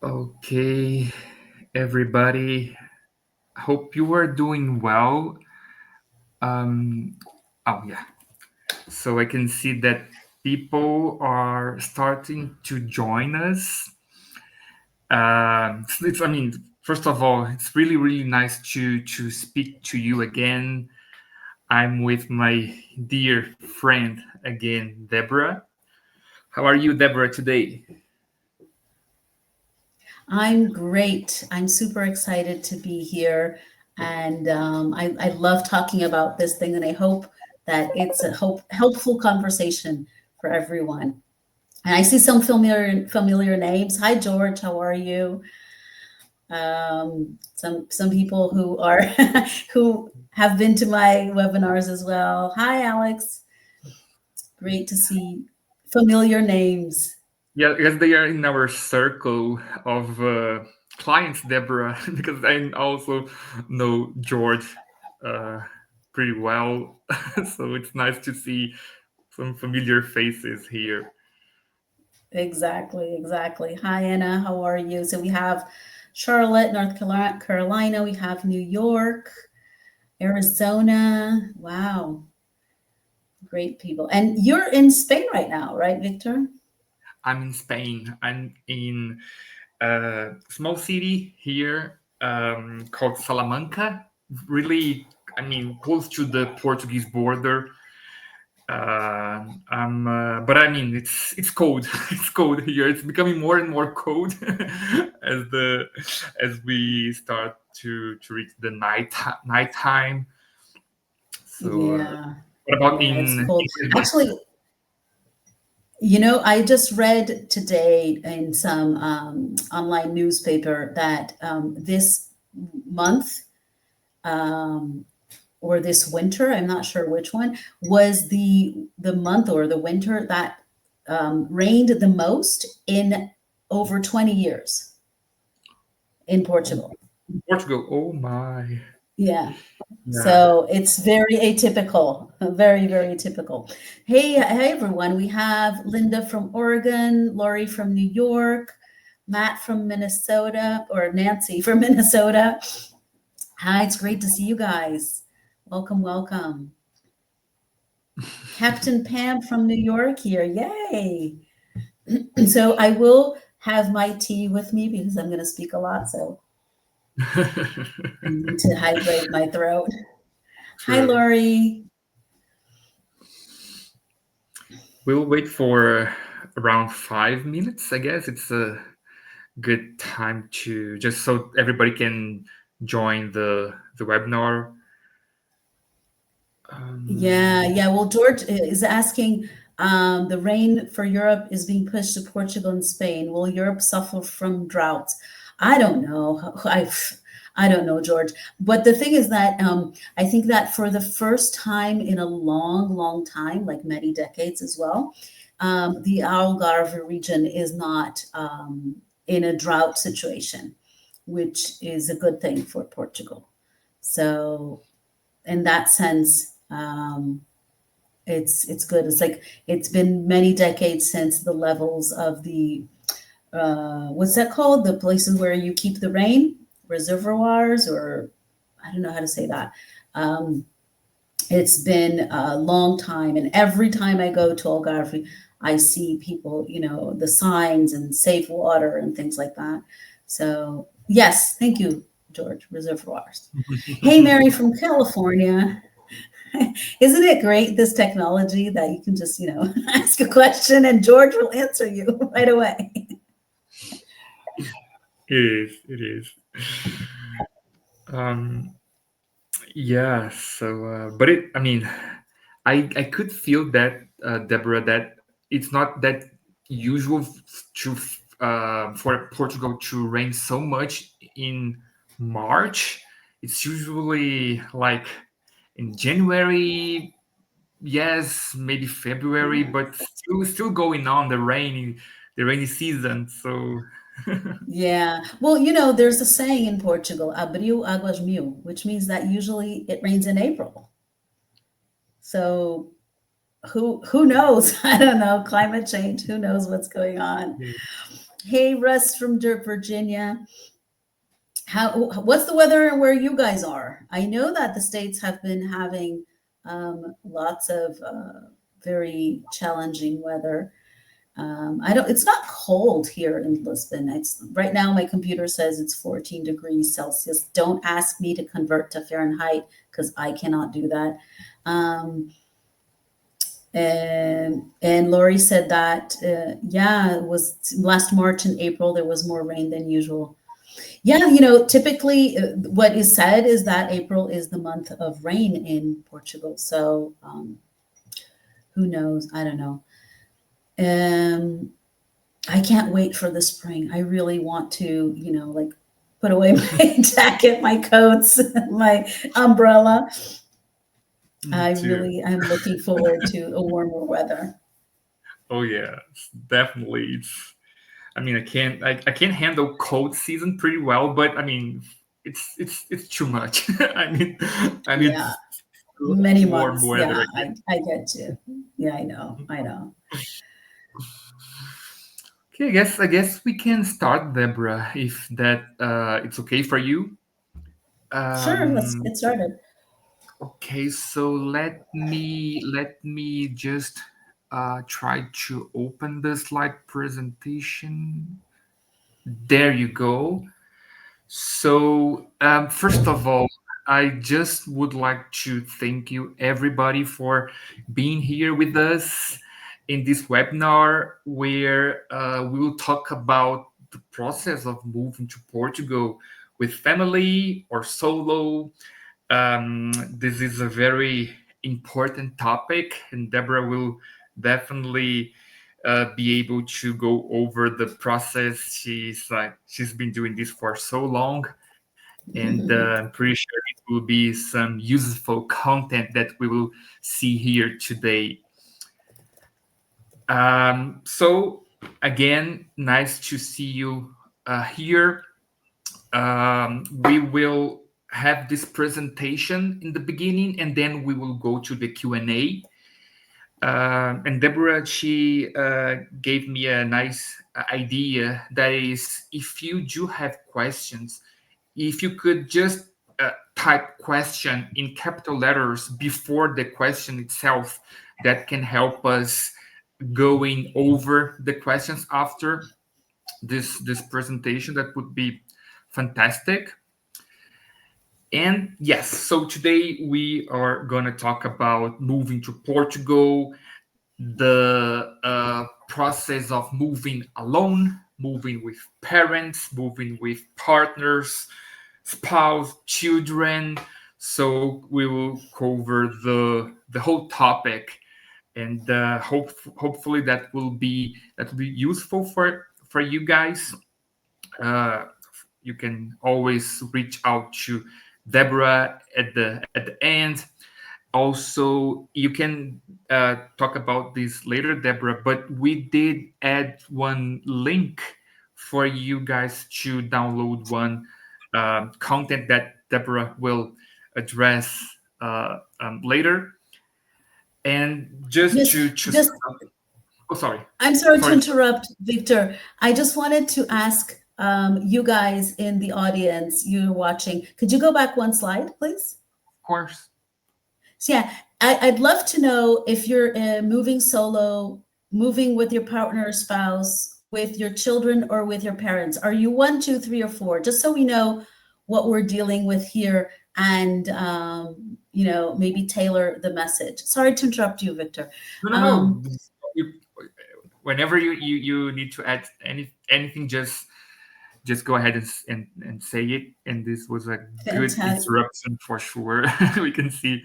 Okay, everybody. Hope you are doing well. Um, oh yeah. So I can see that people are starting to join us. I mean, first of all, it's really nice to speak to you again. I'm with my dear friend again, Deborah. How are you, Deborah, today? I'm great. I'm super excited to be here. And I love talking about this thing, and I hope that it's a helpful conversation for everyone. And I see some familiar names. Hi, George. How are you? Some people who are who have been to my webinars as well. Hi, Alex. Great to see familiar names. Yeah, because they are in our circle of clients, Deborah, because I also know George uh, pretty well. So it's nice to see some familiar faces here. Exactly, exactly. Hi, Anna. How are you? So we have Charlotte, North Carolina. We have New York, Arizona. Wow, great people. And you're in Spain right now, right, Victor? I'm in Spain. I'm in a small city here called Salamanca. Really, I mean, close to the Portuguese border. But I mean, it's cold. It's cold here. It's becoming more and more cold as we start to reach the nighttime. So, Yeah, what about yeah, it's in cold. Brazil? Actually, I just read today in some online newspaper that this month um, or this winter, I'm not sure which one, was the month or the winter that rained the most in over 20 years in Oh, Portugal. Portugal? Oh my! Yeah. Yeah. So it's very atypical, very typical. Hey everyone. We have Linda from Oregon, Lori from New York, Matt from Minnesota, or Nancy from Minnesota. Hi, it's great to see you guys. Welcome, welcome. Captain Pam from New York here. Yay. So I will have my tea with me because I'm going to speak a lot. So I need to hydrate my throat. Hi, True. Lori. We'll wait for around 5 minutes. I guess it's a good time to just so everybody can join the webinar. Yeah, Um, yeah. Well, George is asking the rain for Europe is being pushed to Portugal and Spain. Will Europe suffer from droughts? I don't know. I don't know, George. But the thing is that I think that for the first time in a long time, like many decades as well, the Algarve region is not in a drought situation, which is a good thing for Portugal. So, in that sense, it's good. It's like it's been many decades since the levels of the what's that called? The places where you keep the rain, reservoirs, or I don't know how to say that. Um, it's been a long time, and every time I go to Algarve, I see people, the signs and save water and things like that. So yes, thank you, George. Reservoirs. Hey, Mary from California. Isn't it great, this technology that you can just, ask a question and George will answer you right away? it is. It is. Um, yeah. So, but it. I mean, I could feel that, Deborah, that it's not that usual to for Portugal to rain so much in March. It's usually like in January, yes, maybe February, but still going on the rainy season. So Yeah. Well, there's a saying in Portugal, abril águas mil, which means that usually it rains in April. So who knows? I don't know. Climate change, who knows what's going on? Hey, Russ from Virginia. What's the weather where you guys are? I know that the states have been having lots of very challenging weather. I don't. It's not cold here in Lisbon. It's right now. My computer says it's 14 degrees Celsius. Don't ask me to convert to Fahrenheit because I cannot do that. Um, and Lori said that yeah, it was last March and April. There was more rain than usual. Yeah, typically what is said is that April is the month of rain in Portugal. So who knows? I don't know. Um, I can't wait for the spring. I really want to, like put away my jacket, my coats, my umbrella. Me too. I'm looking forward to a warmer weather. Oh yeah, definitely. I mean, I can't handle cold season pretty well, but I mean, it's too much. I need Yeah, many warm months. weather Yeah, again. I get you. Yeah, I know. I know. Okay, I guess we can start, Deborah, if that it's okay for you. Sure, let's Um, get started. okay, so let me just try to open the slide presentation. There you go. So, first of all, I just would like to thank you, everybody, for being here with us in this webinar where we will talk about the process of moving to Portugal with family or solo. This is a very important topic, and Deborah will definitely be able to go over the process. She's been doing this for so long, and I'm pretty sure it will be some useful content that we will see here today. So again, nice to see you here. We will have this presentation in the beginning, and then we will go to the Q&A. And Deborah, she gave me a nice idea. That is, if you do have questions, if you could just type question in capital letters before the question itself, that can help us going over the questions after this presentation. That would be fantastic. And yes, so today we are going to talk about moving to Portugal, the process of moving alone, moving with parents, moving with partners, spouse, children. So we will cover the whole topic, and hopefully that will be useful for you guys. Uh, you can always reach out to Deborah at the end. Also, you can talk about this later, Deborah, but we did add one link for you guys to download one content that Deborah will address later. And just Just, to just oh, sorry, I'm sorry to sorry, interrupt, Victor. I just wanted to ask you guys in the audience, you're watching, could you go back one slide, please? of course. So, yeah, I'd love to know if you're moving solo, moving with your partner or spouse, with your children, or with your parents. Are you one, two, three, or four? Just so we know what we're dealing with here and, maybe tailor the message. Sorry to interrupt you, Victor. No, no, Um, no. You, whenever you need to add anything, just go ahead and say it. And this was a good Fantastic. interruption for sure. We can see.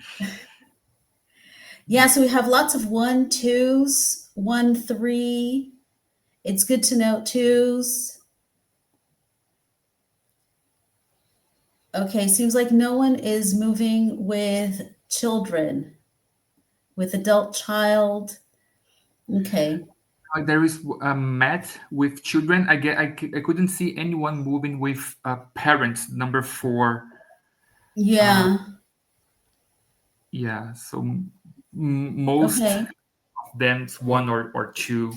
Yeah, so we have lots of one, twos, one, three. It's good to note twos. Okay, seems like no one is moving with children, with adult child. Okay. There is a mat with children. I couldn't see anyone moving with parents. Number four. Uh, Yeah. yeah. So most Okay. of them's one or two.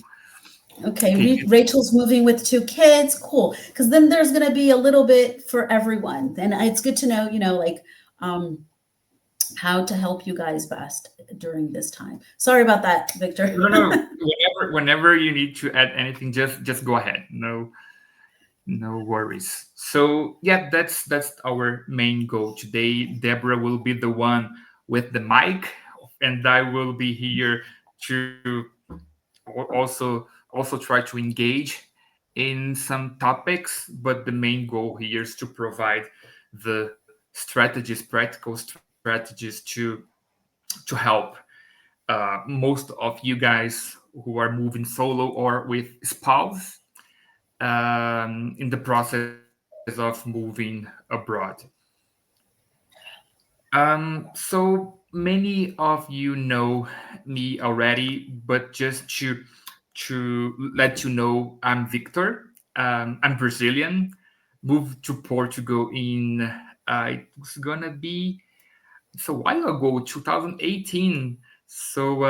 Okay, Okay. Rachel's moving with two kids. Cool. Because then there's going to be a little bit for everyone. And it's good to know, like um, how to help you guys best during this time. Sorry about that, Victor. No, no. Whenever you need to add anything, just go ahead. No worries. So yeah, that's our main goal today. Deborah will be the one with the mic, and I will be here to also try to engage in some topics. But the main goal here is to provide the strategies, practical strategies to help most of you guys who are moving solo or with spouse in the process of moving abroad. So many of you know me already, but just to let you know, I'm Victor. I'm Brazilian. Moved to Portugal in it's gonna be it's a while ago, 2018. So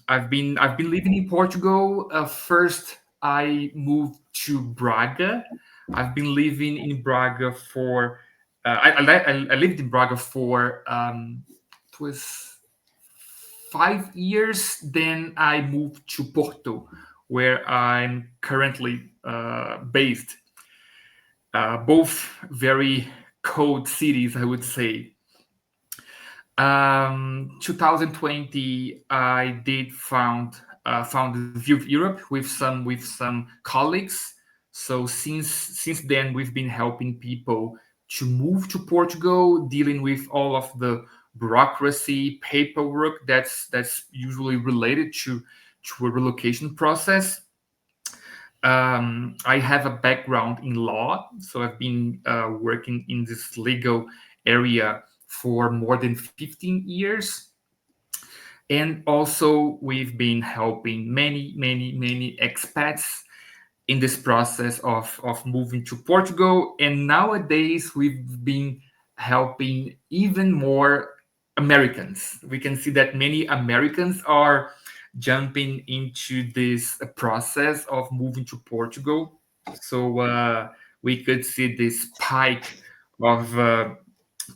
I've been living in Portugal. First, I moved to Braga. I've been living in Braga for I lived in Braga for it was 5 years. Then I moved to Porto, where I'm currently based. Both very cold cities, I would say. 2020, I did found Viv Europe with some colleagues. So since then, we've been helping people to move to Portugal, dealing with all of the bureaucracy, paperwork that's usually related to a relocation process. I have a background in law, so I've been working in this legal area for more than 15 years. And also, we've been helping many expats in this process of moving to Portugal. And nowadays, we've been helping even more Americans. We can see that many Americans are jumping into this process of moving to Portugal. So we could see this spike of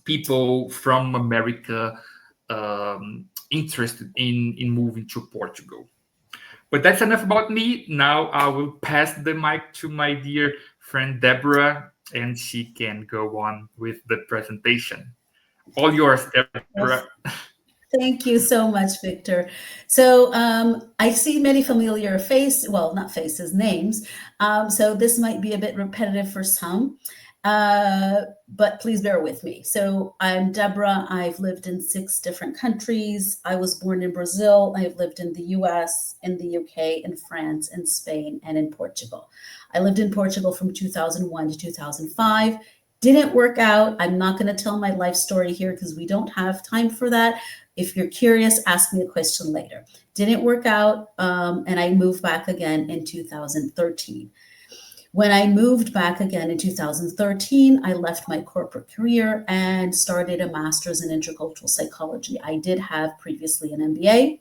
people from America interested in moving to Portugal. But that's enough about me. Now I will pass the mic to my dear friend Deborah, and she can go on with the presentation. All yours, Deborah. Yes. Thank you so much, Victor. So I see many familiar well, not faces, names. So this might be a bit repetitive for some, but please bear with me. So I'm Deborah. I've lived in 6 different countries. I was born in Brazil. I've lived in the US, in the UK, in France, in Spain, and in Portugal. I lived in Portugal from 2001 to 2005. Didn't work out. I'm not going to tell my life story here because we don't have time for that. If you're curious, ask me a question later. Didn't work out, and I moved back again in 2013. When I moved back again in 2013, I left my corporate career and started a master's in intercultural psychology. I did have previously an MBA,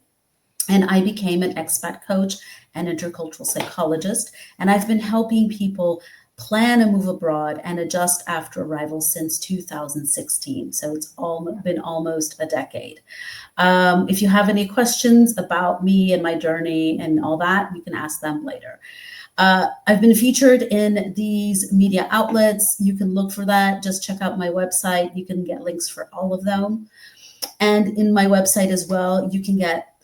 and I became an expat coach and intercultural psychologist. And I've been helping people plan a move abroad and adjust after arrival since 2016. So it's been almost a decade. If you have any questions about me and my journey and all that, you can ask them later. I've been featured in these media outlets. You can look for that. Just check out my website. You can get links for all of them. And in my website as well, you can get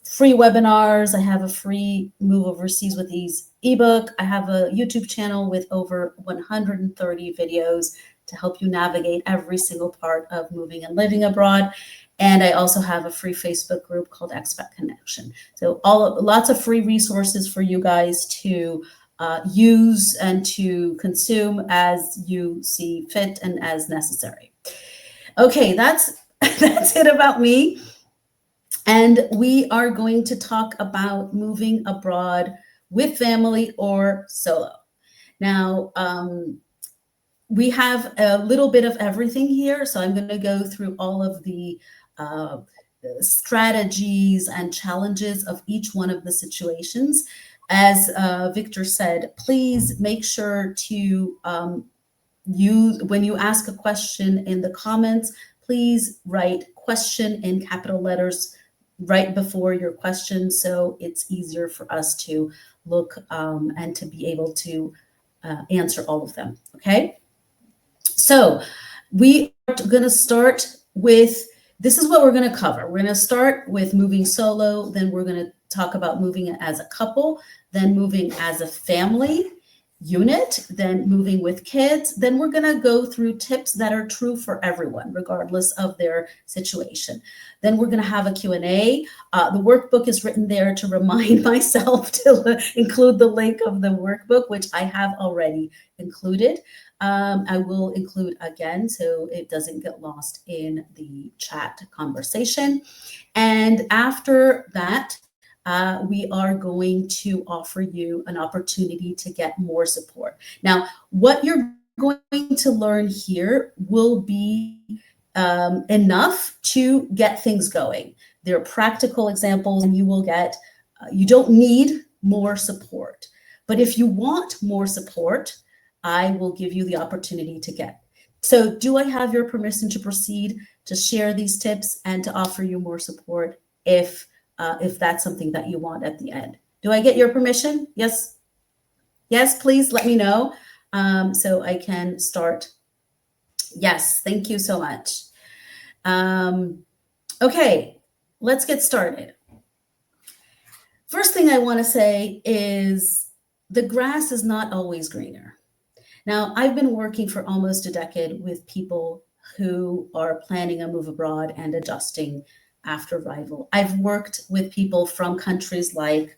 free webinars. I have a free Move Overseas with Ease ebook. I have a YouTube channel with over 130 videos to help you navigate every single part of moving and living abroad. And I also have a free Facebook group called Expat Connection. So lots of free resources for you guys to use and to consume as you see fit and as necessary. Okay, that's it about me. And we are going to talk about moving abroad with family or solo. Now, we have a little bit of everything here. So I'm going to go through all of the strategies and challenges of each one of the situations. As Victor said, please make sure to use, when you ask a question in the comments, please write question in capital letters right before your question, so it's easier for us to look and to be able to answer all of them. Okay, so we are going to start with, this is what we're going to cover. We're going to start with moving solo, then we're going to talk about moving as a couple, then moving as a family unit, then moving with kids. Then we're going to go through tips that are true for everyone, regardless of their situation. Then we're going to have a Q&A. The workbook is written there to remind myself to include the link of the workbook, which I have already included. I will include again so it doesn't get lost in the chat conversation. And after that, we are going to offer you an opportunity to get more support. Now, what you're going to learn here will be enough to get things going. There are practical examples, and you will get, you don't need more support. But if you want more support, I will give you the opportunity to get. So do I have your permission to proceed to share these tips and to offer you more support if that's something that you want at the end? Do I get your permission? Yes? Yes, please let me know so I can start. Yes, thank you so much. Okay, let's get started. First thing I want to say is the grass is not always greener. Now, I've been working for almost a decade with people who are planning a move abroad and adjusting after arrival. I've worked with people from countries like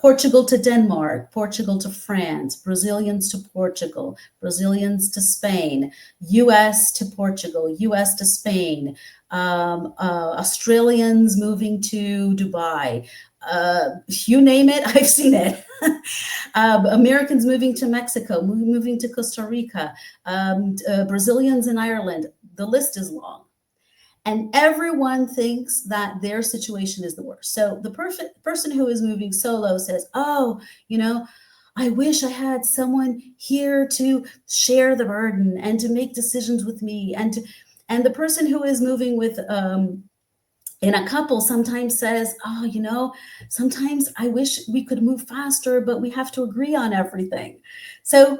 Portugal to Denmark, Portugal to France, Brazilians to Portugal, Brazilians to Spain, US to Portugal, US to Spain, Australians moving to Dubai. You name it, I've seen it. Americans moving to Mexico, moving to Costa Rica, Brazilians in Ireland. The list is long. And everyone thinks that their situation is the worst. So the person who is moving solo says, oh, I wish I had someone here to share the burden and to make decisions with me. And the person who is moving with in a couple sometimes says, oh, sometimes I wish we could move faster, but we have to agree on everything. So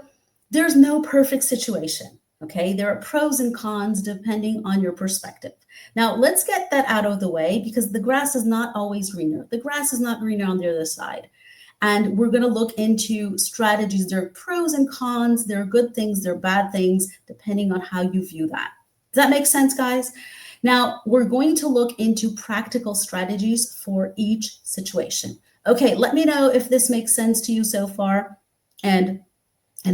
there's no perfect situation. Okay, there are pros and cons depending on your perspective. Now, let's get that out of the way because the grass is not always greener. The grass is not greener on the other side. And we're going to look into strategies. There are pros and cons. There are good things. There are bad things, depending on how you view that. Does that make sense, guys? Now, we're going to look into practical strategies for each situation. Okay, let me know if this makes sense to you so far and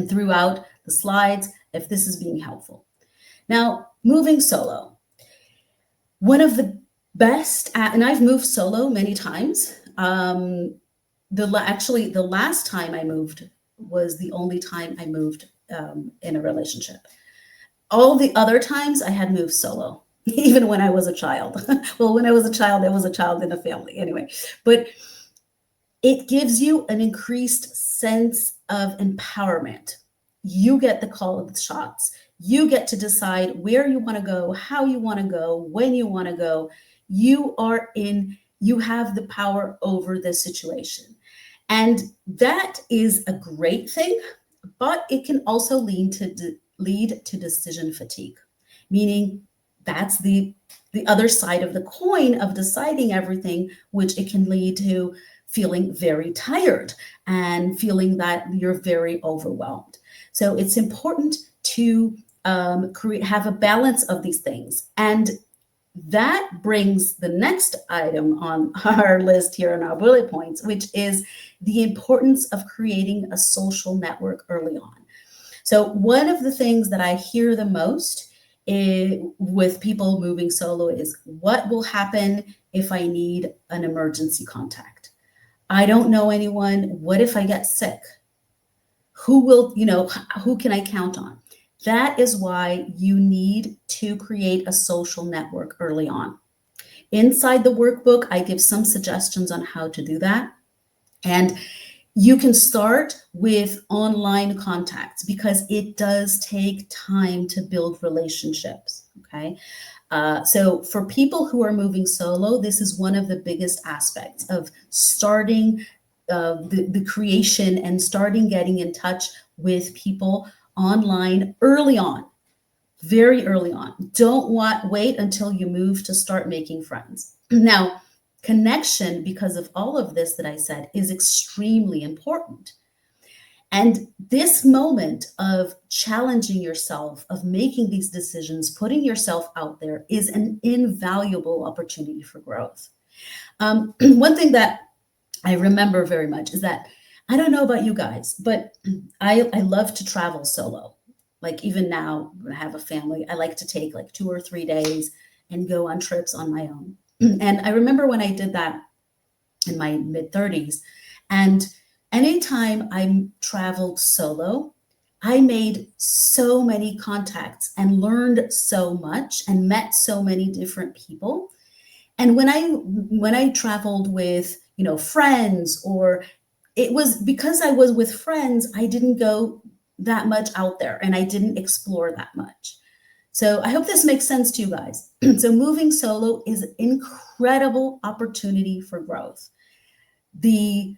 throughout the slides, if this is being helpful. Now, moving solo. One of the best, and I've moved solo many times. Actually, the last time I moved was the only time I moved in a relationship. All the other times I had moved solo, even when I was a child. Well, when I was a child, I was a child in a family anyway. But it gives you an increased sense of empowerment. You get the call of the shots. You get to decide where you want to go, how you want to go, when you want to go. You have the power over the situation. And that is a great thing, but it can also lead to decision fatigue, meaning that's the other side of the coin of deciding everything, which it can lead to feeling very tired and feeling that you're very overwhelmed. So it's important to have a balance of these things. And that brings the next item on our list here in our bullet points, which is the importance of creating a social network early on. So one of the things that I hear the most with people moving solo is, what will happen if I need an emergency contact? I don't know anyone. What if I get sick? Who can I count on? That is why you need to create a social network early on. Inside the workbook, I give some suggestions on how to do that. And you can start with online contacts because it does take time to build relationships. Okay. So for people who are moving solo, this is one of the biggest aspects of starting the creation and starting getting in touch with people online early on, very early on. Don't wait until you move to start making friends. Now, connection, because of all of this that I said, is extremely important. And this moment of challenging yourself, of making these decisions, putting yourself out there is an invaluable opportunity for growth. One thing that I remember very much is that I don't know about you guys, but I love to travel solo. Like even now, when I have a family, I like to take like 2 or 3 days and go on trips on my own. And I remember when I did that in my mid 30s. And anytime I traveled solo, I made so many contacts and learned so much and met so many different people. And when I traveled with, friends, or it was because I was with friends, I didn't go that much out there and I didn't explore that much. So I hope this makes sense to you guys. So moving solo is an incredible opportunity for growth. The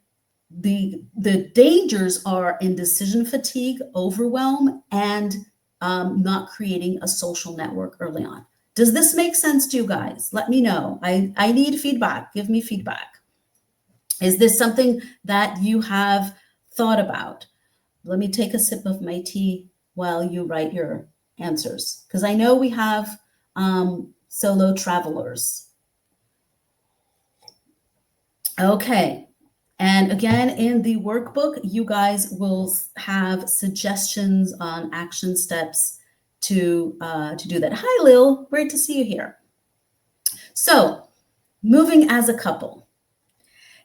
dangers are indecision fatigue, overwhelm, and not creating a social network early on. Does this make sense to you guys? Let me know. I need feedback. Give me feedback. Is this something that you have thought about? Let me take a sip of my tea while you write your answers, because I know we have solo travelers. Okay. And again, in the workbook, you guys will have suggestions on action steps to do that. Hi, Lil. Great to see you here. So, moving as a couple.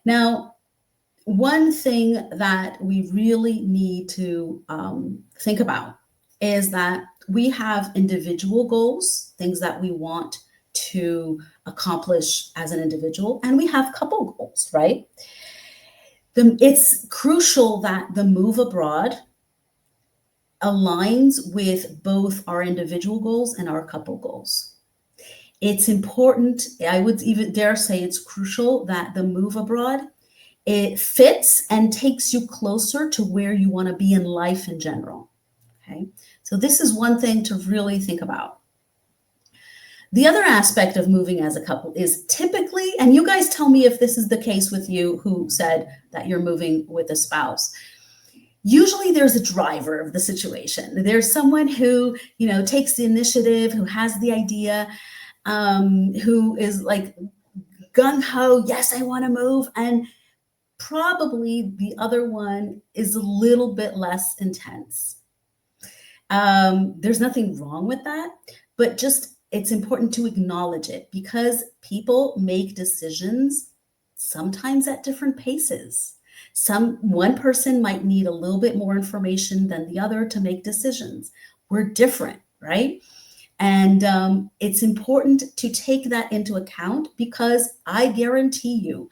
Now, one thing that we really need to think about is that we have individual goals, things that we want to accomplish as an individual, and we have couple goals, right? It's crucial that the move abroad aligns with both our individual goals and our couple goals. It's important, I would even dare say it's crucial that the move abroad, it fits and takes you closer to where you want to be in life in general. Okay. So this is one thing to really think about. The other aspect of moving as a couple is typically, and you guys tell me if this is the case with you who said that you're moving with a spouse. Usually there's a driver of the situation. There's someone who, takes the initiative, who has the idea, who is like gung-ho, yes, I want to move. And probably the other one is a little bit less intense. There's nothing wrong with that, but just it's important to acknowledge it because people make decisions sometimes at different paces. One person might need a little bit more information than the other to make decisions. We're different, right? And it's important to take that into account because I guarantee you,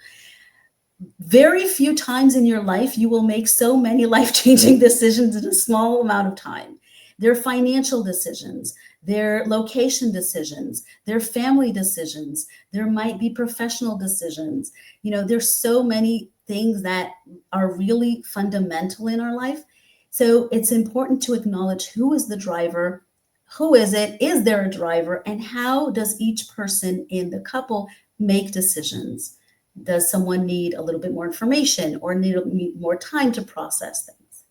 very few times in your life you will make so many life-changing decisions in a small amount of time. They're financial decisions, they're location decisions, they're family decisions, there might be professional decisions. There's so many things that are really fundamental in our life. So it's important to acknowledge who is the driver, who is it, is there a driver, and how does each person in the couple make decisions? Does someone need a little bit more information or need more time to process things?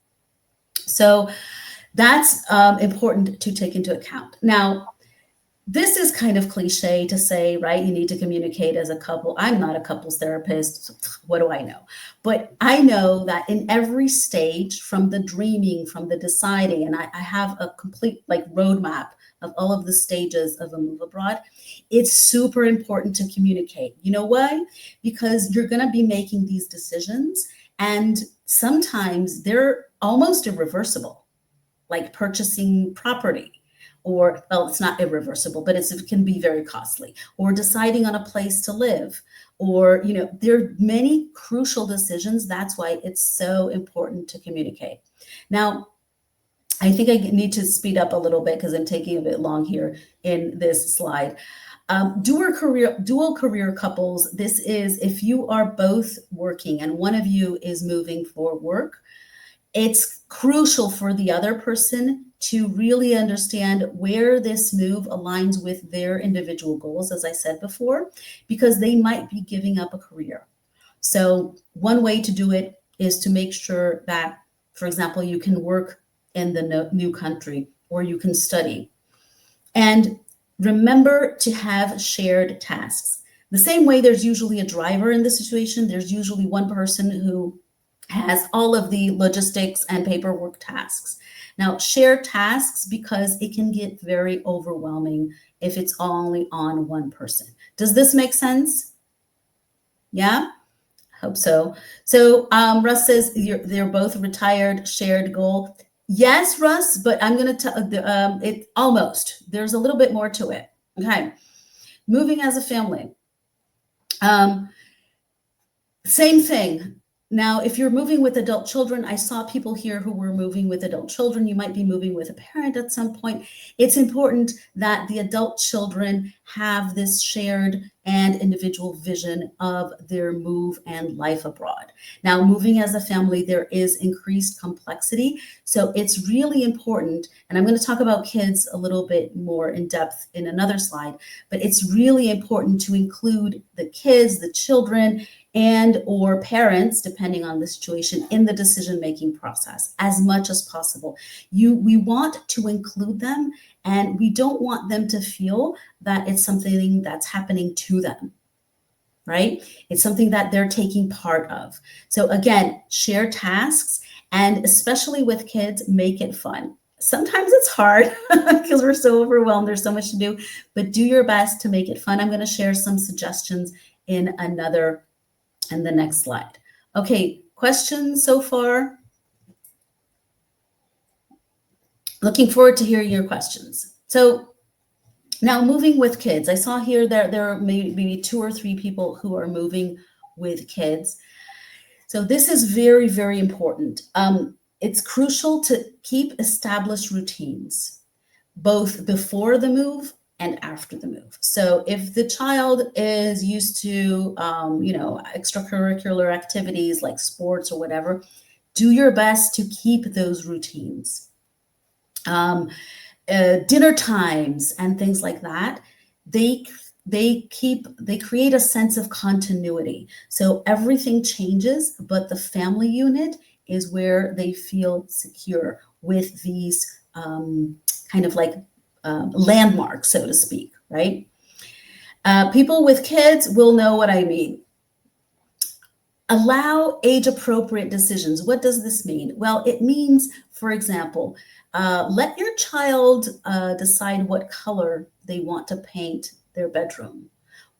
So that's important to take into account. Now, this is kind of cliche to say, right? You need to communicate as a couple. I'm not a couples therapist. So what do I know? But I know that in every stage, from the dreaming, from the deciding, and I have a complete roadmap of all of the stages of a move abroad, it's super important to communicate. You know why? Because you're going to be making these decisions, and sometimes they're almost irreversible, like purchasing property. Or, well, it's not irreversible, but it can be very costly. Or deciding on a place to live, or, there are many crucial decisions. That's why it's so important to communicate. Now, I think I need to speed up a little bit because I'm taking a bit long here in this slide. Dual career couples. This is if you are both working and one of you is moving for work. It's crucial for the other person to really understand where this move aligns with their individual goals, as I said before, because they might be giving up a career. So one way to do it is to make sure that, for example, you can work in the new country or you can study. And remember to have shared tasks. The same way there's usually a driver in the situation, there's usually one person who has all of the logistics and paperwork tasks. Now, share tasks because it can get very overwhelming if it's only on one person. Does this make sense? Yeah? Hope so. So Russ says they're both retired, shared goal. Yes, Russ, but I'm going to tell it almost. There's a little bit more to it. Okay. Moving as a family. Same thing. Now, if you're moving with adult children, I saw people here who were moving with adult children. You might be moving with a parent at some point. It's important that the adult children have this shared and individual vision of their move and life abroad. Now, moving as a family, there is increased complexity. So it's really important, and I'm going to talk about kids a little bit more in depth in another slide, but it's really important to include the kids, the children, and or parents, depending on the situation, in the decision-making process as much as possible. We want to include them, and we don't want them to feel that it's something that's happening to them, right? It's something that they're taking part of. So again, share tasks, and especially with kids, make it fun. Sometimes it's hard because we're so overwhelmed, there's so much to do, but do your best to make it fun. I'm going to share some suggestions in the next slide. Okay, questions so far? Looking forward to hearing your questions. So now moving with kids. I saw here that there are maybe 2 or 3 people who are moving with kids. So this is very, very important. It's crucial to keep established routines, both before the move and after the move. So if the child is used to, extracurricular activities like sports or whatever, do your best to keep those routines. Dinner times and things like that, they create a sense of continuity. So everything changes, but the family unit is where they feel secure with these kind of like landmarks, so to speak, right? People with kids will know what I mean. Allow age-appropriate decisions. What does this mean? Well, it means, for example, let your child decide what color they want to paint their bedroom,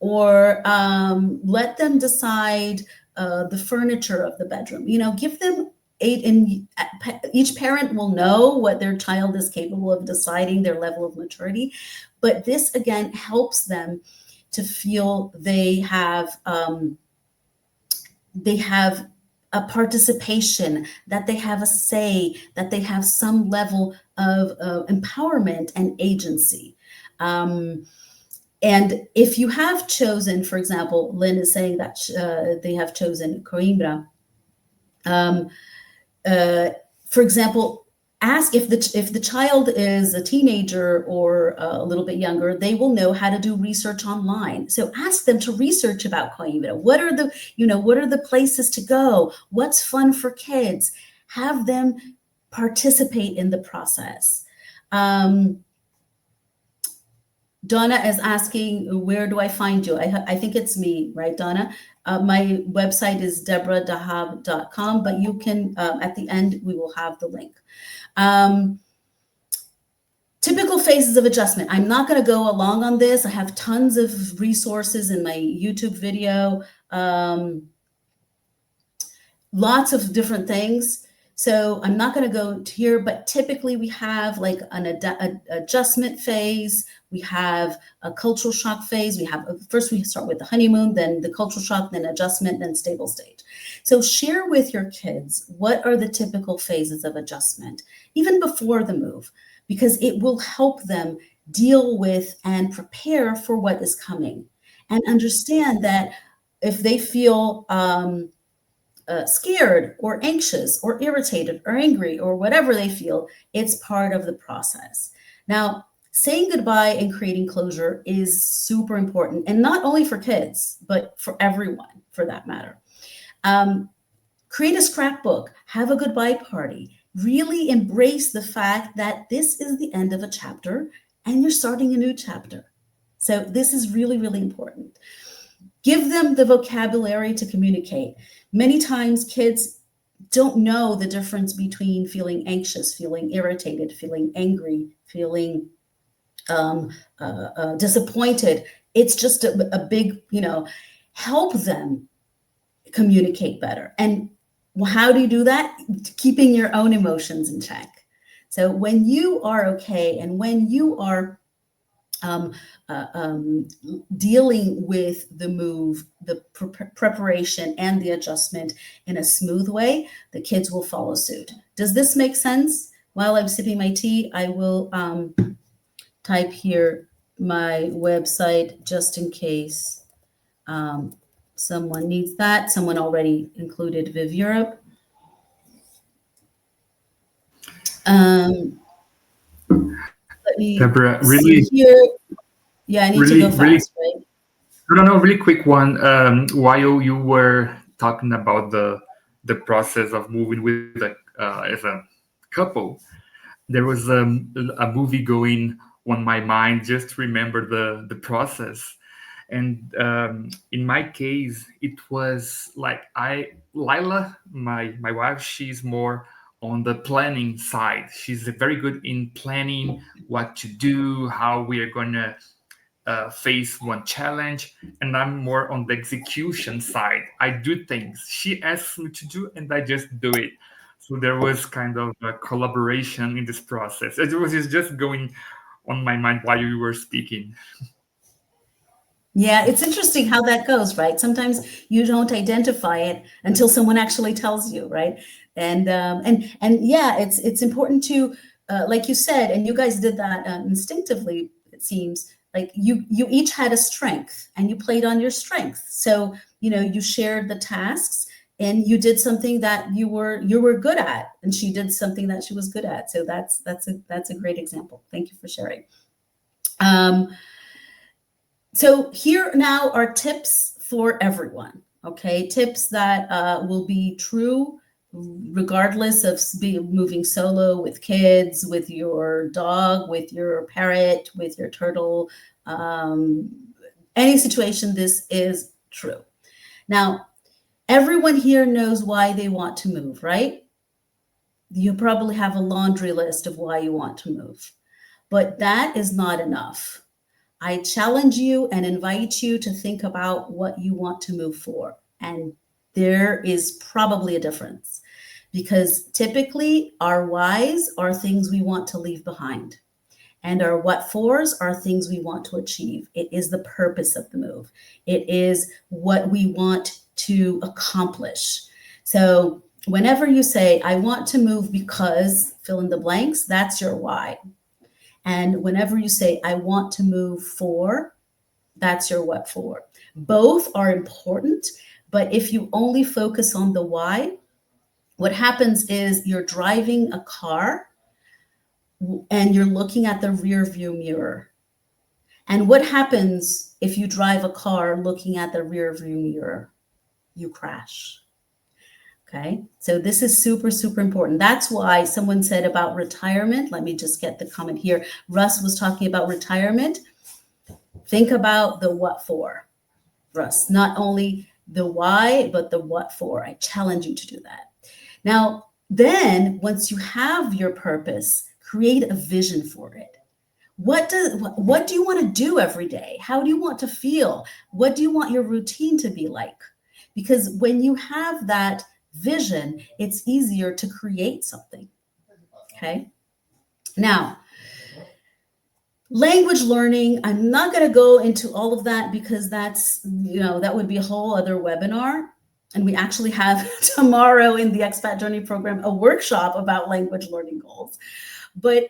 or let them decide the furniture of the bedroom. Give them each parent will know what their child is capable of deciding, their level of maturity, but this again helps them to feel they have a participation, that they have a say, that they have some level of empowerment and agency. And if you have chosen, for example, Lynn is saying that they have chosen Coimbra. For example, ask if the child is a teenager or a little bit younger, they will know how to do research online. So ask them to research about Coimbra. What are the places to go? What's fun for kids? Have them participate in the process. Donna is asking, where do I find you? I think it's me, right, Donna? My website is deborah.dahab.com, but you can, at the end, we will have the link. Typical phases of adjustment. I'm not going to go along on this. I have tons of resources in my YouTube video, lots of different things. So I'm not going to go to here, but typically we have like an adjustment phase. We have a cultural shock phase. We have first we start with the honeymoon, then the cultural shock, then adjustment, then stable stage. So share with your kids what are the typical phases of adjustment, even before the move, because it will help them deal with and prepare for what is coming, and understand that if they feel scared or anxious or irritated or angry or whatever they feel, it's part of the process. Now, saying goodbye and creating closure is super important, and not only for kids, but for everyone for that matter. Um, Create a scrapbook, have a goodbye party, really embrace the fact that this is the end of a chapter and you're starting a new chapter. So, this is really, really important. Give them the vocabulary to communicate. Many times, kids don't know the difference between feeling anxious, feeling irritated, feeling angry, feeling disappointed. It's just a big, help them communicate better. And how do you do that? Keeping your own emotions in check. So when you are okay and when you are um, dealing with the move, the preparation, and the adjustment in a smooth way, the kids will follow suit. Does this make sense? While I'm sipping my tea, I will type here my website just in case someone needs that. Someone already included Viv Europe. Let me Deborah, see really, here. Yeah, I need to go really, fast, right? no, no, no, really quick one. While you were talking about the process of moving with as a couple, there was a movie going on my mind. Just remember the process, and in my case, it was like Lila, my wife. She's more on the planning side. She's very good in planning what to do, how we are gonna face one challenge, and I'm more on the execution side. I do things she asks me to do, and I just do it. So there was kind of a collaboration in this process. It was just going on my mind while you were speaking. Yeah, it's interesting how that goes, right? Sometimes you don't identify it until someone actually tells you, right? And yeah, it's important to, like you said, and you guys did that instinctively. It seems like you each had a strength, and you played on your strength. So you shared the tasks, and you did something that you were good at, and she did something that she was good at. So that's a great example. Thank you for sharing. Um, so here now are tips for everyone. Okay, tips that will be true regardless of moving solo, with kids, with your dog, with your parrot, with your turtle. Um, any situation, this is true. Now, everyone here knows why they want to move, right? You probably have a laundry list of why you want to move, but that is not enough. I challenge you and invite you to think about what you want to move for. And there is probably a difference, because typically our whys are things we want to leave behind, and our what fors are things we want to achieve. It is the purpose of the move, it is what we want to accomplish. So whenever you say, I want to move because fill in the blanks, that's your why. And whenever you say, I want to move for, that's your what for. Both are important, but if you only focus on the why, what happens is you're driving a car and you're looking at the rear view mirror. And what happens if you drive a car looking at the rear view mirror? You crash. Okay, so this is super, super important. That's why someone said about retirement. Let me just get the comment here. Russ was talking about retirement. Think about the what for, Russ. Not only the why, but the what for. I challenge you to do that. Now, then once you have your purpose, create a vision for it. What do you want to do every day? How do you want to feel? What do you want your routine to be like? Because when you have that vision, it's easier to create something. Okay. Now, language learning, I'm not going to go into all of that because that would be a whole other webinar. And we actually have tomorrow in the Expat Journey program a workshop about language learning goals. But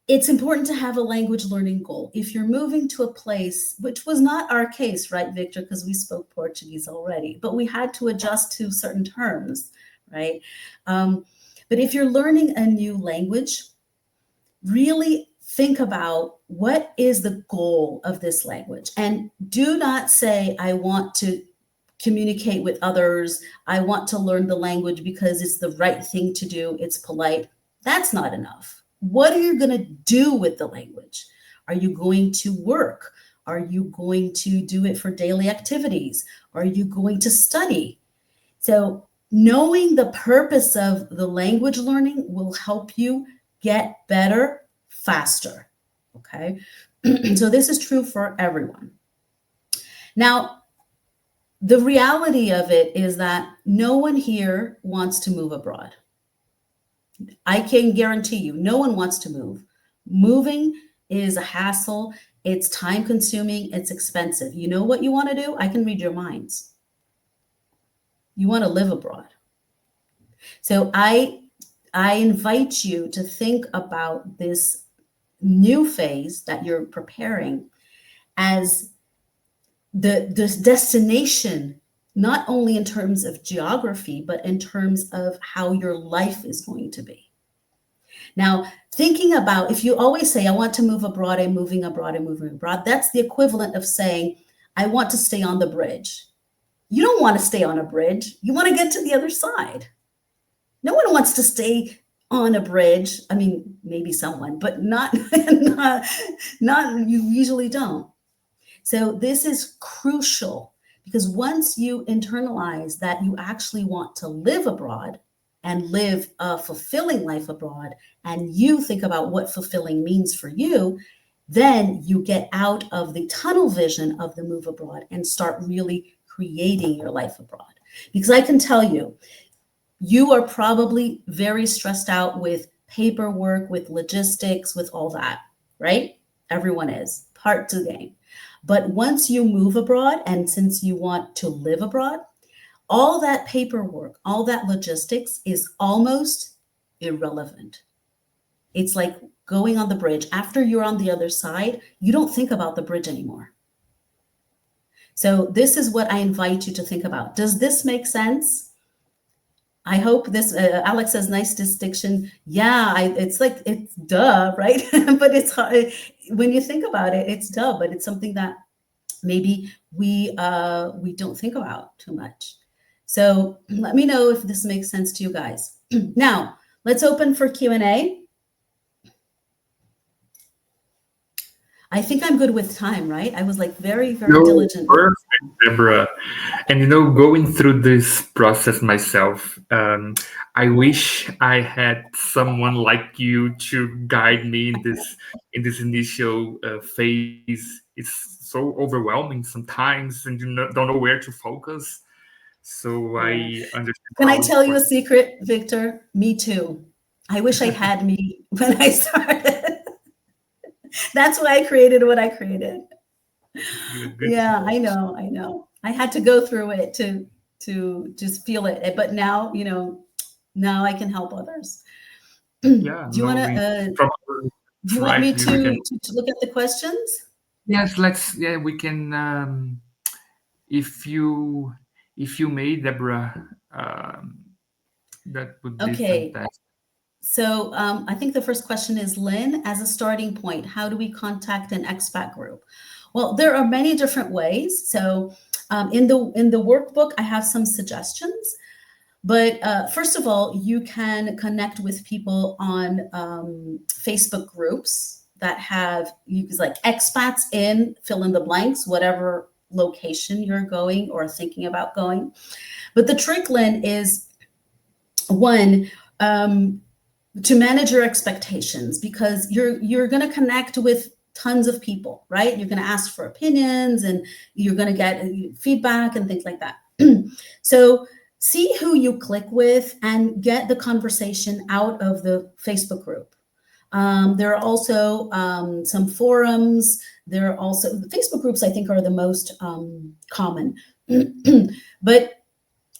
it's important to have a language learning goal. If you're moving to a place, which was not our case, right, Victor, because we spoke Portuguese already, but we had to adjust to certain terms, right? But if you're learning a new language, really think about what is the goal of this language. And do not say, I want to communicate with others. I want to learn the language because it's the right thing to do. It's polite. That's not enough. What are you going to do with the language? Are you going to work? Are you going to do it for daily activities? Are you going to study? So knowing the purpose of the language learning will help you get better faster. Okay. So this is true for everyone. Now, the reality of it is that no one here wants to move abroad. I can guarantee you, no one wants to move. Moving is a hassle. It's time consuming. It's expensive. You know what you want to do? I can read your minds. You want to live abroad. So I invite you to think about this new phase that you're preparing as this destination, not only in terms of geography, but in terms of how your life is going to be. Now, thinking about, if you always say, I want to move abroad, I'm moving abroad, I'm moving abroad, that's the equivalent of saying, I want to stay on the bridge. You don't want to stay on a bridge. You want to get to the other side. No one wants to stay on a bridge. I mean, maybe someone, but not you usually don't. So this is crucial because once you internalize that you actually want to live abroad and live a fulfilling life abroad, and you think about what fulfilling means for you, then you get out of the tunnel vision of the move abroad and start really creating your life abroad. Because I can tell you, you are probably very stressed out with paperwork, with logistics, with all that, right? Everyone is. Part to the game. But once you move abroad, and since you want to live abroad, all that paperwork, all that logistics is almost irrelevant. It's like going on the bridge. After you're on the other side, you don't think about the bridge anymore. So this is what I invite you to think about. Does this make sense? I hope this, Alex says, nice distinction. Yeah, it's duh, right? But it's hard. When you think about it, it's duh, but it's something that maybe we don't think about too much. So let me know if this makes sense to you guys. Now, let's open for Q&A. I think I'm good with time, right? I was like very, very diligent. Perfect, Deborah. And going through this process myself, I wish I had someone like you to guide me in this initial phase. It's so overwhelming sometimes, and you don't know where to focus. So I understand. Can I tell you a secret, Victor? Me too. I wish I had me when I started. That's why I created what I created. Good. Yeah, I know. I had to go through it to just feel it. But now, now I can help others. Yeah. Do you want to? Do you want me to look at the questions? Yes. We can. If you may, Deborah, that would be fantastic. So I think the first question is, Lynn, as a starting point, how do we contact an expat group? Well, there are many different ways. So in the workbook, I have some suggestions. But first of all, you can connect with people on Facebook groups that have, like expats in, fill in the blanks, whatever location you're going or thinking about going. But the trick, Lynn, is one, to manage your expectations, because you're going to connect with tons of people, right? You're going to ask for opinions and you're going to get feedback and things like that. So see who you click with and get the conversation out of the Facebook group. There are also some forums. There are also the Facebook groups, I think, are the most common. But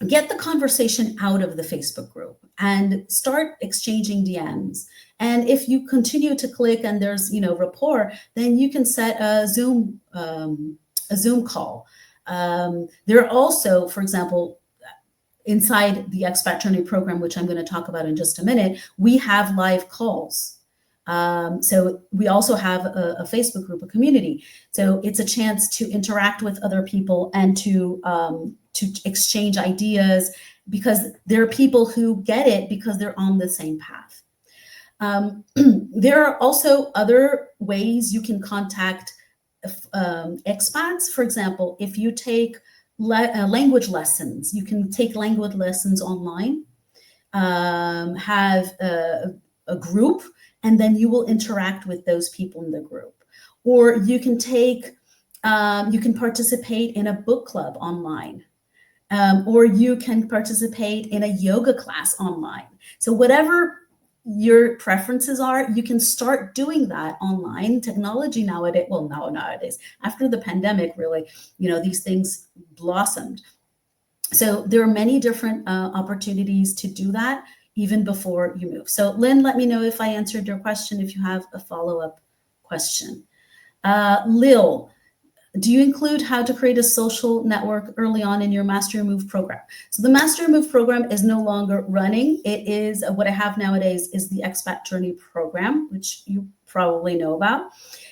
get the conversation out of the Facebook group and start exchanging DMs. And if you continue to click and there's rapport, then you can set a Zoom call. There are also, for example, inside the Expat Journey program, which I'm going to talk about in just a minute, we have live calls. So we also have a Facebook group, a community. So it's a chance to interact with other people and to exchange ideas, because there are people who get it because they're on the same path. There are also other ways you can contact expats. For example, if you take language lessons, you can take language lessons online, have a group, and then you will interact with those people in the group. Or you can you can participate in a book club online. Or you can participate in a yoga class online. So whatever your preferences are, you can start doing that online. Technology nowadays, well, nowadays, after the pandemic, really, these things blossomed. So there are many different opportunities to do that even before you move. So Lynn, let me know if I answered your question, if you have a follow-up question. Lil, do you include how to create a social network early on in your Master Your Move program? So the Master Your Move program is no longer running. It is what I have nowadays is the Expat Journey program, which you probably know about.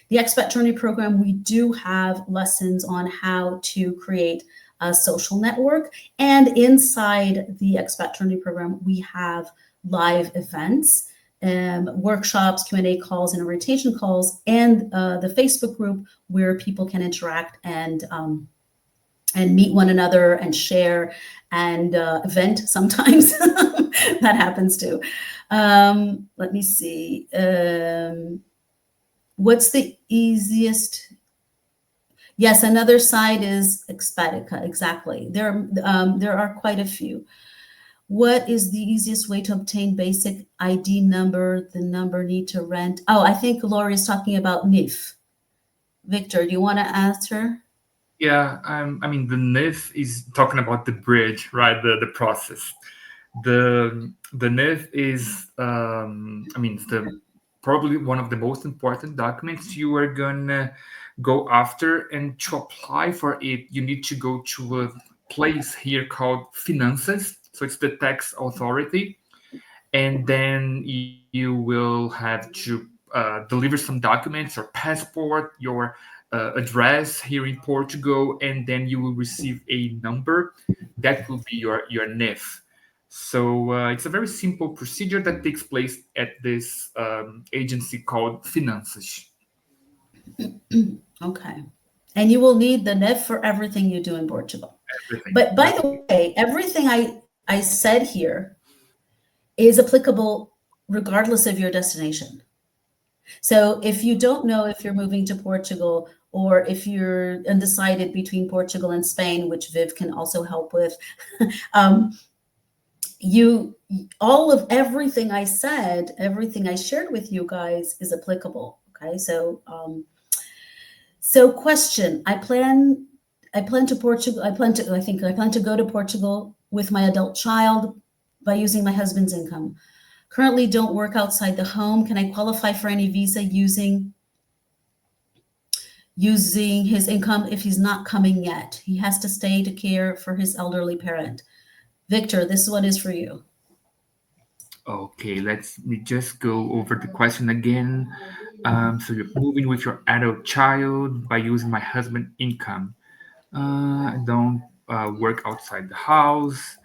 The Expat Journey program, we do have lessons on how to create a social network. And inside the Expat Journey program, we have live events, workshops, Q&A calls, and orientation calls, and the Facebook group where people can interact and meet one another and share and vent sometimes. That happens too. Let me see. What's the easiest? Yes, another site is Expatica. Exactly. There are quite a few. What is the easiest way to obtain basic ID number? The number need to rent. Oh, I think Lori is talking about NIF. Victor, do you want to answer? Yeah, I mean, the NIF is talking about the bridge, right? The process. The NIF is, I mean, it's the probably one of the most important documents you are gonna go after, and to apply for it, you need to go to a place here called Finanças. So it's the tax authority, and then you will have to deliver some documents, your passport, your address here in Portugal, and then you will receive a number that will be your NIF. So it's a very simple procedure that takes place at this agency called Finanças. Okay. And you will need the NIF for everything you do in Portugal. Everything. But by the way, everything I said here is applicable regardless of your destination. So if you don't know if you're moving to Portugal, or if you're undecided between Portugal and Spain, which Viv can also help with, you all of everything I said, everything I shared with you guys is applicable. Okay, so question: I plan to Portugal. I plan to go to Portugal with my adult child by using my husband's income. Currently, don't work outside the home. Can I qualify for any visa using his income if he's not coming yet? He has to stay to care for his elderly parent. Victor, this one is for you. Okay, let's me just go over the question again. So you're moving with your adult child by using my husband income. I don't work outside the house.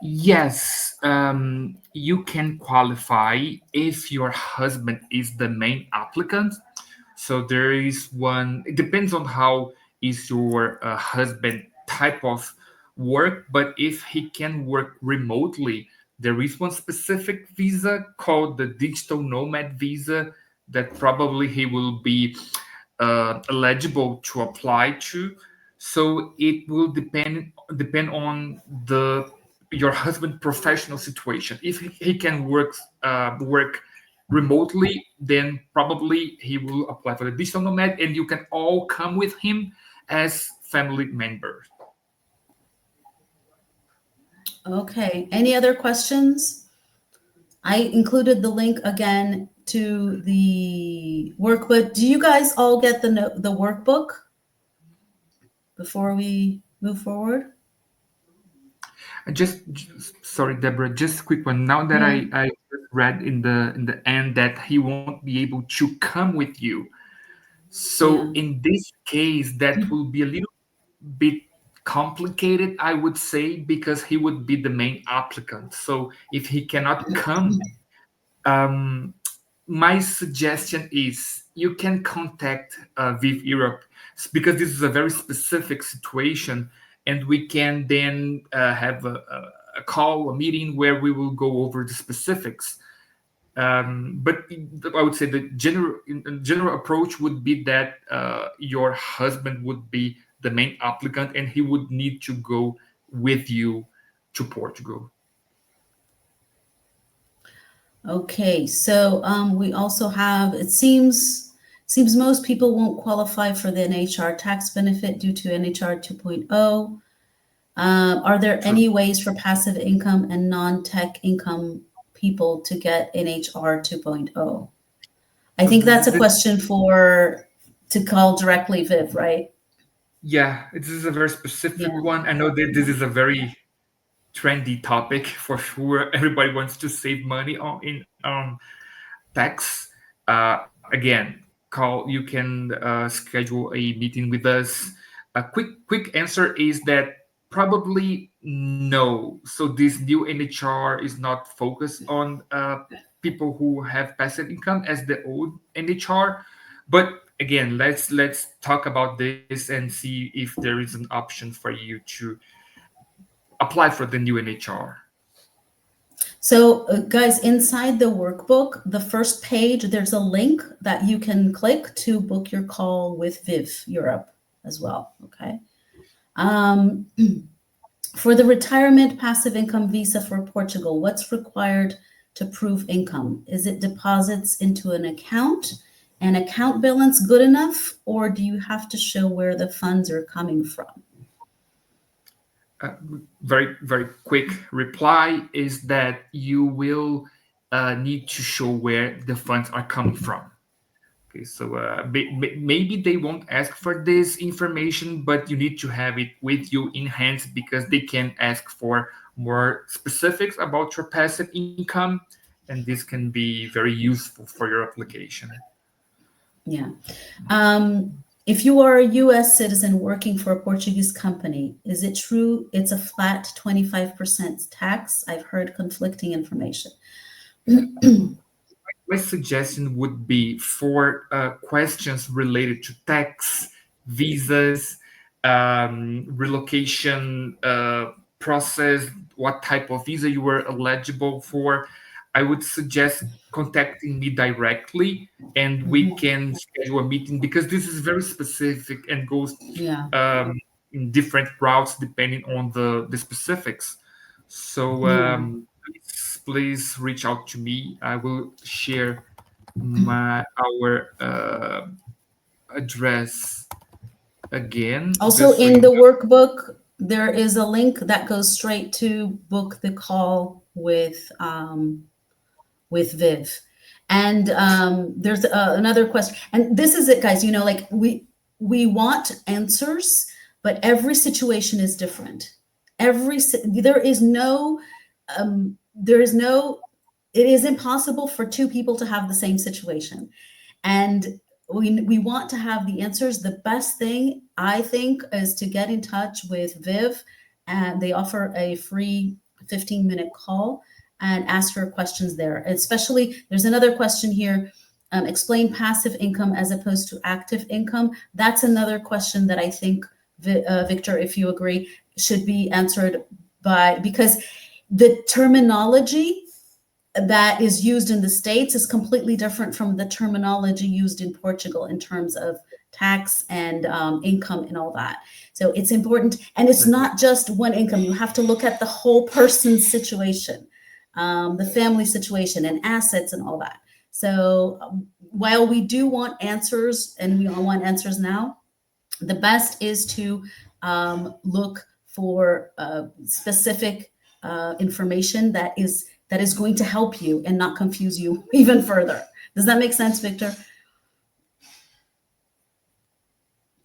Yes, you can qualify if your husband is the main applicant. So there is one. It depends on how is your husband type of work, but if he can work remotely, there is one specific visa called the digital nomad visa that probably he will be eligible to apply to. So it will depend on the your husband professional situation. If he can work remotely, then probably he will apply for the digital nomad, and you can all come with him as family members. Okay. Any other questions? I included the link again to the workbook. Do you guys all get the workbook before we move forward? Sorry, Deborah, just a quick one. Now that Mm, I read in the end that he won't be able to come with you, so yeah. in this case, that will be a little bit complicated, I would say, because he would be the main applicant. So if he cannot come, um, my suggestion is you can contact Viv Europe, because this is a very specific situation, and we can then have a call, a meeting where we will go over the specifics. But I would say the general approach would be that your husband would be the main applicant, and he would need to go with you to Portugal. Okay, so we also have, it seems most people won't qualify for the NHR tax benefit due to NHR 2.0. Are there True. any ways for passive income and non-tech income people to get NHR 2.0? I So think that's a this, question for to call directly Viv, right? yeah, this is a very specific Yeah. one. I know that this is a very trendy topic for sure. Everybody wants to save money on tax. Again, call. You can schedule a meeting with us. A quick answer is that probably no. So this new NHR is not focused on people who have passive income as the old NHR. But again, let's talk about this and see if there is an option for you to apply for the new NHR. So, guys, inside the workbook, the first page, there's a link that you can click to book your call with Viv Europe as well. Okay. Um, for the retirement passive income visa for Portugal, what's required to prove income? Is it deposits into an account balance good enough, or do you have to show where the funds are coming from? uh, very quick reply is that you will need to show where the funds are coming from. Okay, so maybe they won't ask for this information, but you need to have it with you in hands, because they can ask for more specifics about your passive income, and this can be very useful for your application. Yeah. If you are a US citizen working for a Portuguese company, is it true it's a flat 25% tax? I've heard conflicting information. My suggestion would be for questions related to tax, visas, relocation process, what type of visa you were eligible for. I would suggest contacting me directly, and we Mhm. can schedule a meeting, because this is very specific and goes Yeah. in different routes depending on the specifics. So Yeah. please reach out to me. I will share my our address again, Also, just so in you the know. workbook, there is a link that goes straight to book the call with Viv. And there's another question, and this is it, guys. You know, like we want answers, but every situation is different. There is no, there is no. It is impossible for two people to have the same situation, and we want to have the answers. The best thing I think is to get in touch with Viv, and they offer a free 15-minute call and ask her questions there. Especially, there's another question here. Explain passive income as opposed to active income. That's another question that I think, Victor, if you agree, should be answered by, because the terminology that is used in the States is completely different from the terminology used in Portugal in terms of tax and income and all that. So it's important. And it's That's not right. just one income. You have to look at the whole person's situation, the family situation and assets and all that. So while we do want answers and we all want answers now, the best is to look for specific information that is going to help you and not confuse you even further. Does that make sense, Victor?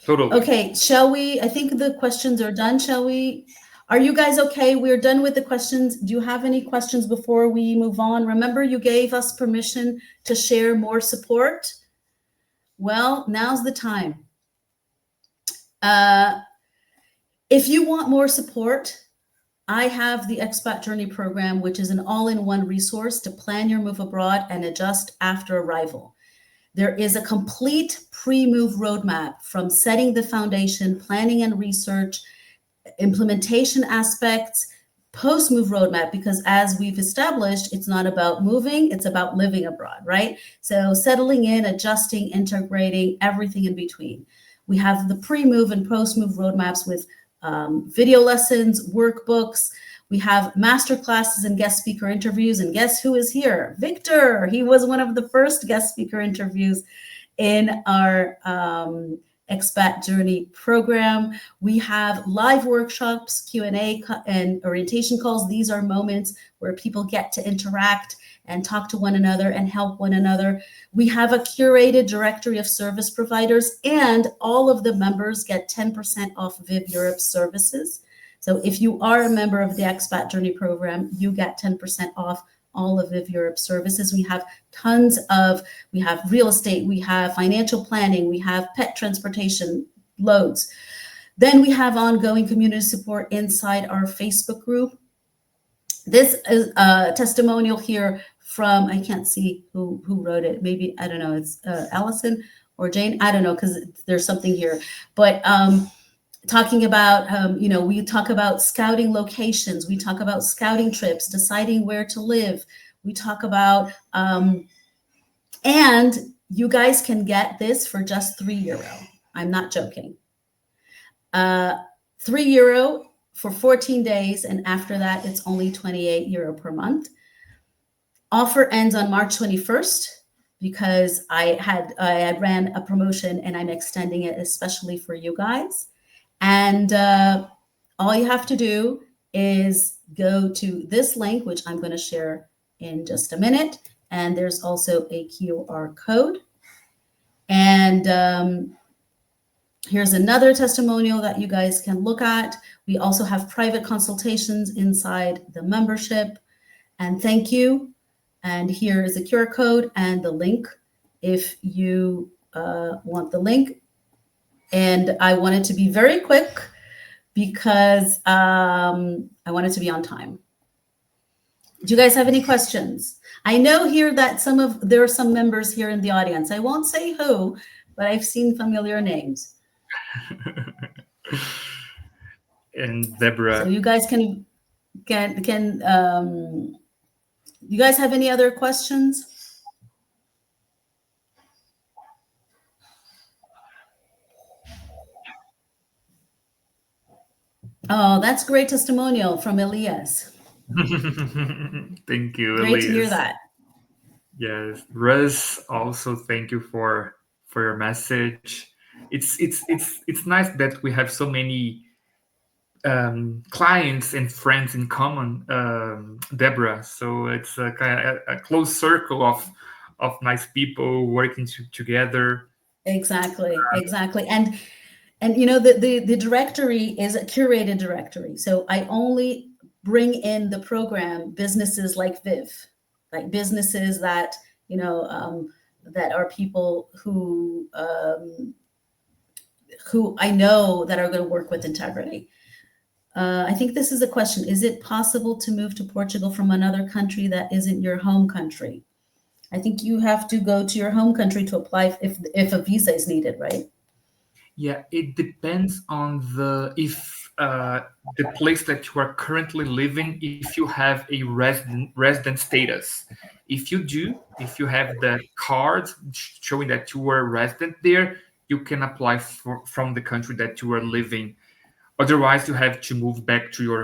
Totally. Okay, shall we? I think the questions are done. Shall we? Are you guys okay? We're done with the questions. Do you have any questions before we move on? Remember, you gave us permission to share more support. Well, now's the time. Uh, if you want more support, I have the Expat Journey program, which is an all in one resource to plan your move abroad and adjust after arrival. There is a complete pre move roadmap from setting the foundation, planning and research, implementation aspects, post move roadmap, because as we've established, it's not about moving, it's about living abroad, right? So settling in, adjusting, integrating, everything in between. We have the pre move and post move roadmaps with video lessons, workbooks. We have master classes and guest speaker interviews. And guess who is here? Victor. He was one of the first guest speaker interviews in our Expat Journey program. We have live workshops, Q&A, and orientation calls. These are moments where people get to interact and talk to one another and help one another. We have a curated directory of service providers, and all of the members get 10% off Viv Europe services. So if you are a member of the Expat Journey program, you get 10% off all of Viv Europe services. We have we have real estate, we have financial planning, we have pet transportation, loads. Then we have ongoing community support inside our Facebook group. This is a testimonial here from, I can't see who wrote it. Maybe, I don't know, it's Allison or Jane. I don't know, because there's something here. But talking about, we talk about scouting locations. We talk about scouting trips, deciding where to live. We talk about, and you guys can get this for just €3. I'm not joking. €3 for 14 days. And after that, it's only €28 per month. Offer ends on March 21st because I ran a promotion and I'm extending it especially for you guys. And all you have to do is go to this link, which I'm going to share in just a minute. And there's also a QR code. And here's another testimonial that you guys can look at. We also have private consultations inside the membership. And thank you. And here is the QR code and the link if you want the link. And I want it to be very quick because I want it to be on time. Do you guys have any questions? I know here that there are some members here in the audience. I won't say who, but I've seen familiar names. And Deborah. So you guys can you guys have any other questions? Oh, that's great testimonial from Elias. Thank you, Great to hear Elias. that. Yes, Russ. Also, thank you for your message. It's nice that we have so many clients and friends in common, Deborah. So it's a kind of a close circle of nice people working together. Exactly. And the directory is a curated directory. So I only bring in the program businesses like Viv, like businesses that that are people who I know that are going to work with integrity. I think this is a question. Is it possible to move to Portugal from another country that isn't your home country? I think you have to go to your home country to apply if a visa is needed, right? Yeah, it depends on the place that you are currently living, if you have a resident status. If you have the card showing that you were a resident there, you can apply from the country that you are living. Otherwise, you have to move back to your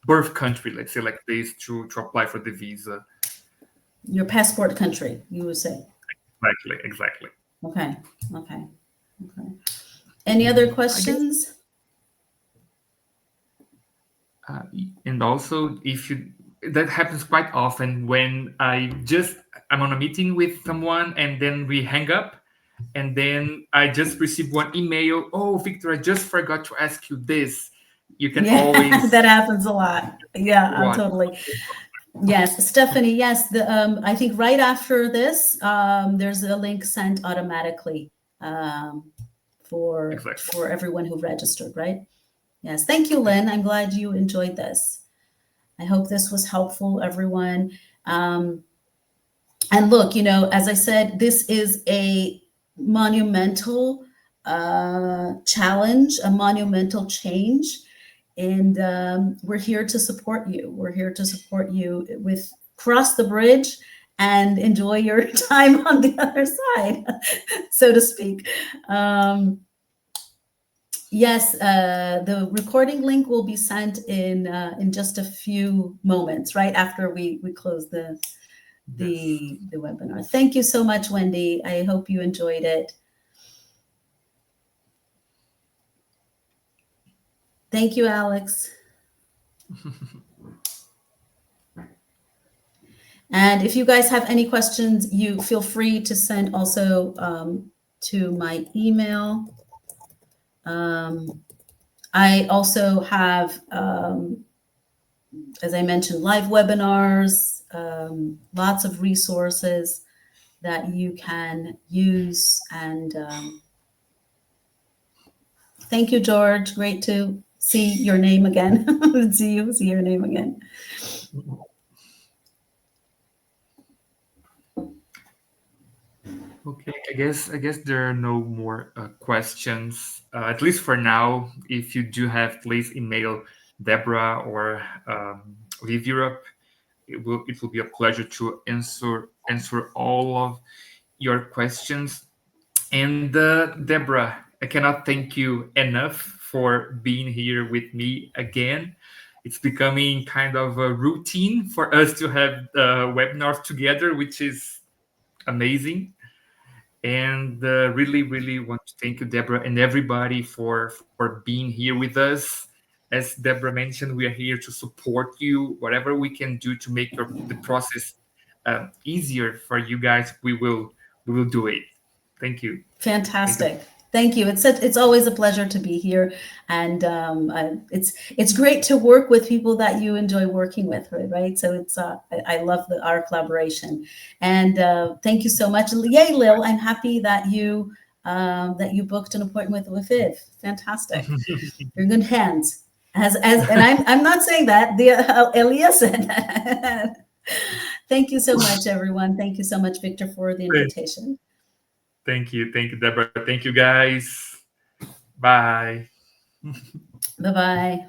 birth country, let's say like this, to apply for the visa. Your passport country, you would say. Exactly, exactly. Okay. Okay. Okay. Any other I guess, questions? uh, and also if you that happens quite often when I'm on a meeting with someone and then we hang up, and then I just received one email. Oh, Victor, I just forgot to ask you this. You can Yeah, always that happens a lot. Yeah, I'm what totally. Yes, Stephanie. Yes, I think right after this, there's a link sent automatically um, exactly. for everyone who registered. Right. Yes. Thank you, Lynn. I'm glad you enjoyed this. I hope this was helpful, everyone. Um, and look, as I said, this is a monumental challenge, a monumental change, and we're here to support you. We're here to support you with cross the bridge and enjoy your time on the other side, so to speak. Yes, the recording link will be sent in just a few moments, right after we close Yes. the webinar. Thank you so much, Wendy. I hope you enjoyed it. Thank you, Alex. And if you guys have any questions, you feel free to send also to my email. I also have, as I mentioned, live webinars, lots of resources that you can use. And thank you, George. Great to see your name again. see your name again. Okay, I guess there are no more questions, at least for now. If you do have, please email Deborah or Viv Europe. It will be a pleasure to answer all of your questions. And Deborah, I cannot thank you enough for being here with me again. It's becoming kind of a routine for us to have webinars together, which is amazing. And really, really want to thank you, Deborah, and everybody for being here with us. As Deborah mentioned, we are here to support you. Whatever we can do to make the process easier for you guys, we will do it. Thank you. Thank you. Fantastic. Thank you. It's always a pleasure to be here, and it's great to work with people that you enjoy working with, right? So I love our collaboration, and thank you so much. Yay, Lil! I'm happy that you booked an appointment with Viv. Fantastic. You're in good hands. And I'm not saying that. The Elia said that. Thank you so much, everyone. Thank you so much, Victor, for the invitation. Thank you, Deborah. Thank you, guys. Bye. Bye bye.